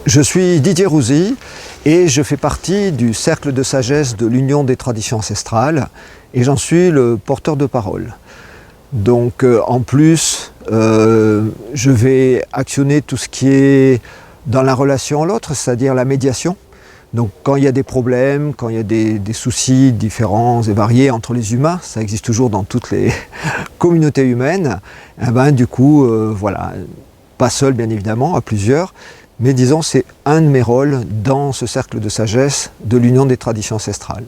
Je suis Didier Rouzy et je fais partie du cercle de sagesse de l'Union des traditions ancestrales et j'en suis le porteur de parole. Donc en plus, je vais actionner tout ce qui est dans la relation à l'autre, c'est-à-dire la médiation. Donc quand il y a des problèmes, quand il y a des soucis différents et variés entre les humains, ça existe toujours dans toutes les communautés humaines, et ben, du coup, voilà, pas seul bien évidemment, à plusieurs, mais disons c'est un de mes rôles dans ce cercle de sagesse de l'Union des traditions ancestrales.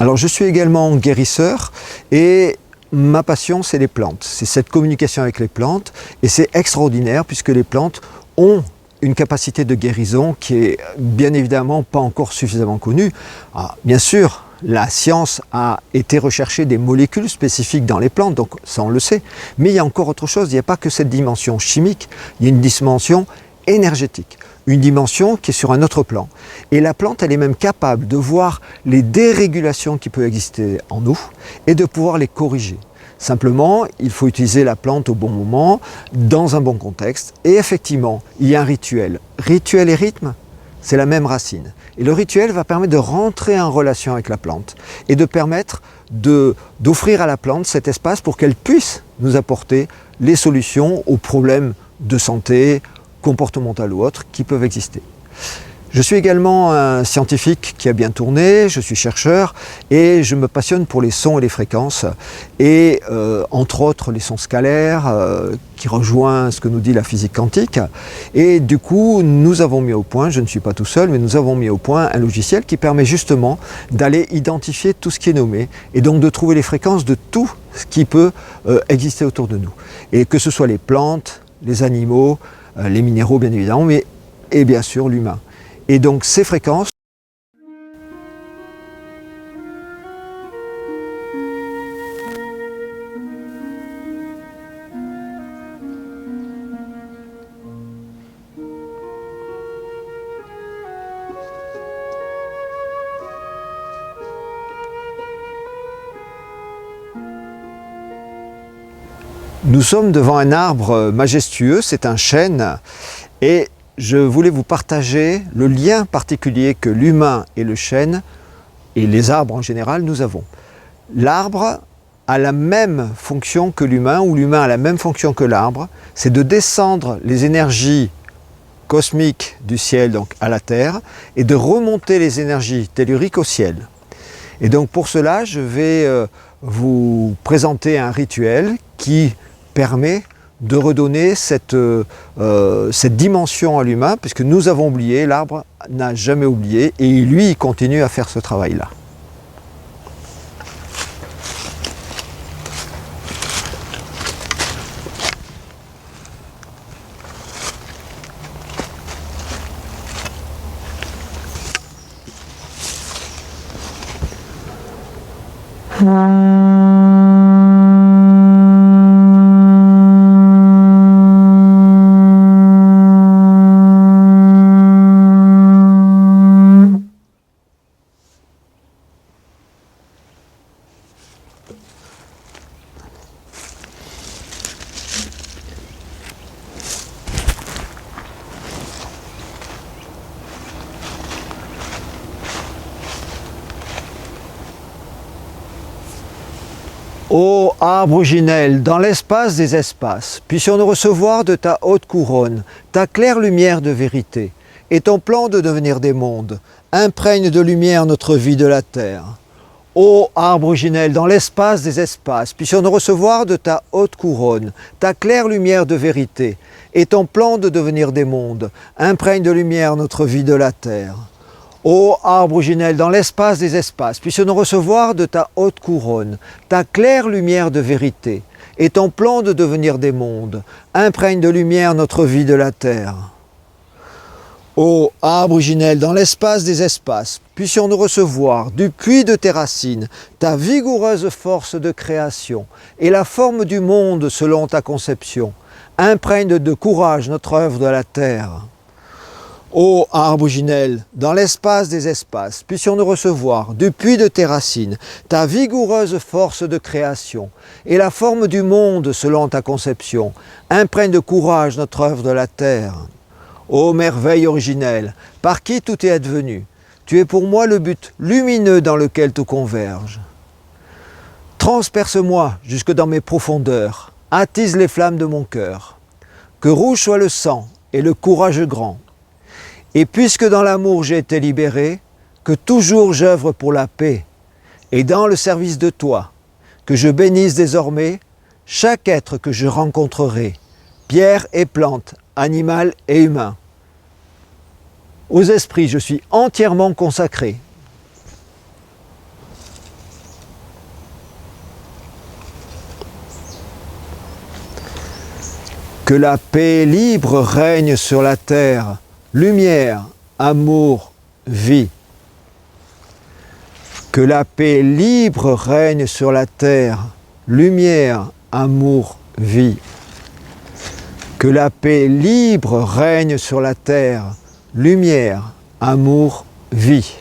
Alors je suis également guérisseur et ma passion c'est les plantes, c'est cette communication avec les plantes et c'est extraordinaire puisque les plantes ont une capacité de guérison qui est bien évidemment pas encore suffisamment connue. Alors, bien sûr, la science a été rechercher des molécules spécifiques dans les plantes, donc ça on le sait, mais il y a encore autre chose, il n'y a pas que cette dimension chimique, il y a une dimension énergétique, une dimension qui est sur un autre plan. Et la plante, elle est même capable de voir les dérégulations qui peuvent exister en nous et de pouvoir les corriger. Simplement, il faut utiliser la plante au bon moment, dans un bon contexte. Et effectivement, il y a un rituel. Rituel et rythme, c'est la même racine. Et le rituel va permettre de rentrer en relation avec la plante et de permettre d'offrir à la plante cet espace pour qu'elle puisse nous apporter les solutions aux problèmes de santé, comportementales ou autres qui peuvent exister. Je suis également un scientifique qui a bien tourné, je suis chercheur et je me passionne pour les sons et les fréquences et entre autres les sons scalaires qui rejoint ce que nous dit la physique quantique et du coup nous avons mis au point, je ne suis pas tout seul, mais nous avons mis au point un logiciel qui permet justement d'aller identifier tout ce qui est nommé et donc de trouver les fréquences de tout ce qui peut exister autour de nous. Et que ce soit les plantes, les animaux, les minéraux bien évidemment, mais et bien sûr l'humain. Et donc ces fréquences, nous sommes devant un arbre majestueux, c'est un chêne, et je voulais vous partager le lien particulier que l'humain et le chêne, et les arbres en général, nous avons. L'arbre a la même fonction que l'humain, ou l'humain a la même fonction que l'arbre, c'est de descendre les énergies cosmiques du ciel donc à la terre, et de remonter les énergies telluriques au ciel. Et donc pour cela, je vais vous présenter un rituel qui permet de redonner cette dimension à l'humain, puisque nous avons oublié, l'arbre n'a jamais oublié, et lui, il continue à faire ce travail-là. Ô arbre originel, dans l'espace des espaces, puissions-nous recevoir de ta haute couronne, ta claire lumière de vérité, et ton plan de devenir des mondes, imprègne de lumière notre vie de la terre. Ô arbre originel, dans l'espace des espaces, puissions-nous recevoir de ta haute couronne, ta claire lumière de vérité, et ton plan de devenir des mondes, imprègne de lumière notre vie de la terre. Ô arbre originel, dans l'espace des espaces, puissions-nous recevoir de ta haute couronne, ta claire lumière de vérité, et ton plan de devenir des mondes, imprègne de lumière notre vie de la terre. Ô arbre originel, dans l'espace des espaces, puissions-nous recevoir du puits de tes racines ta vigoureuse force de création, et la forme du monde selon ta conception, imprègne de courage notre œuvre de la terre. Ô arbre originel, dans l'espace des espaces, puissions-nous recevoir du puits de tes racines ta vigoureuse force de création et la forme du monde selon ta conception, imprègne de courage notre œuvre de la terre. ô merveille originelle, par qui tout est advenu. Tu es pour moi le but lumineux dans lequel tout converge. Transperce-moi jusque dans mes profondeurs, attise les flammes de mon cœur. Que rouge soit le sang et le courage grand. Et puisque dans l'amour j'ai été libéré, que toujours j'œuvre pour la paix, et dans le service de toi, que je bénisse désormais chaque être que je rencontrerai, pierre et plante, animal et humain. Aux esprits, je suis entièrement consacré. Que la paix libre règne sur la terre, lumière, amour, vie. Que la paix libre règne sur la terre, lumière, amour, vie. Que la paix libre règne sur la terre, lumière, amour, vie.